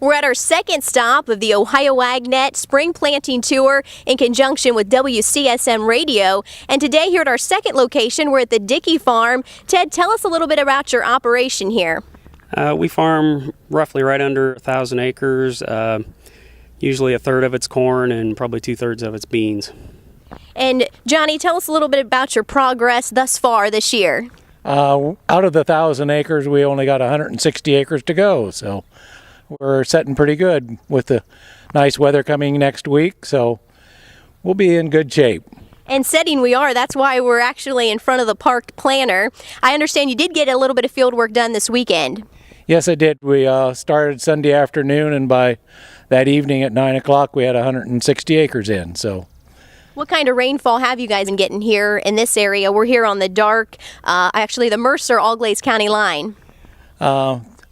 We're at our second stop of the Ohio AgNet Spring Planting Tour in conjunction with WCSM Radio. And today here at our second location, we're at the Dicke Farm. Ted, tell us a little bit about your operation here. We farm roughly right under 1,000 acres. Usually a third of it's corn and probably 2/3 of it's beans. And Johnny, tell us a little bit about your progress thus far this year. Out of the 1,000 acres, we only got 160 acres to go, so we're setting pretty good with the nice weather coming next week, so we'll be in good shape. And setting we are, that's why we're actually in front of the parked planter. I understand you did get a little bit of field work done this weekend. Yes, I did. We started Sunday afternoon, and by that evening at 9 o'clock, we had 160 acres in, so. What kind of rainfall have you guys been getting here in this area? We're here on the dark, actually the Mercer-All-Glades County line.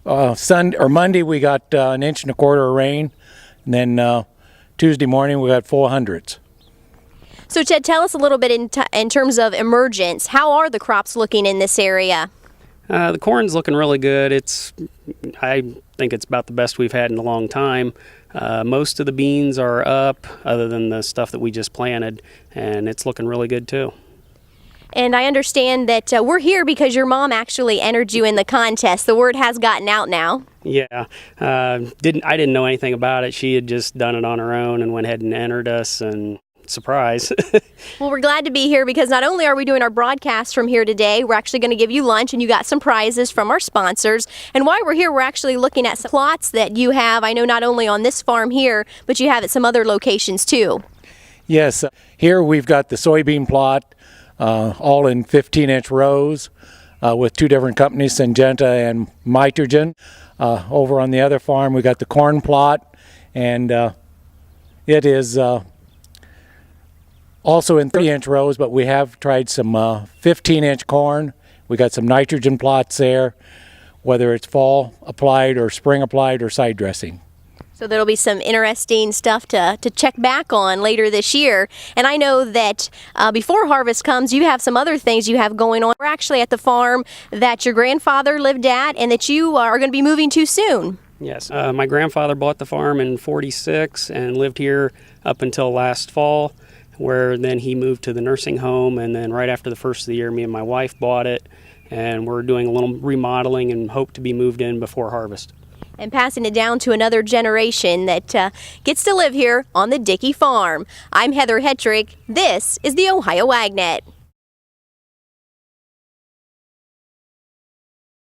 Monday we got 1.25 inches of rain, and then Tuesday morning we got 400s. So Ted, tell us a little bit in terms of emergence. How are the crops looking in this area? The corn's looking really good. I think it's about the best we've had in a long time. Most of the beans are up, other than the stuff that we just planted, and it's looking really good too. And I understand that we're here because your mom actually entered you in the contest. The word has gotten out now. Yeah, I didn't know anything about it. She had just done it on her own and went ahead and entered us, and surprise. Well, we're glad to be here because not only are we doing our broadcast from here today, we're actually going to give you lunch, and you got some prizes from our sponsors. And while we're here, we're actually looking at some plots that you have. I know not only on this farm here, but you have at some other locations too. Yes, here we've got the soybean plot, all in 15-inch rows with two different companies, Syngenta and Emergence. Over on the other farm, we got the corn plot, and it is also in 3-inch rows, but we have tried some 15-inch corn. We got some nitrogen plots there, whether it's fall applied or spring applied or side dressing. So there'll be some interesting stuff to check back on later this year. And I know that before harvest comes, you have some other things you have going on. We're actually at the farm that your grandfather lived at and that you are going to be moving to soon. Yes, my grandfather bought the farm in '46 and lived here up until last fall, where then he moved to the nursing home, and then right after the first of the year, me and my wife bought it, and we're doing a little remodeling and hope to be moved in before harvest. And passing it down to another generation that gets to live here on the Dicke Farm. I'm Heather Hetrick. This is the Ohio AgNet.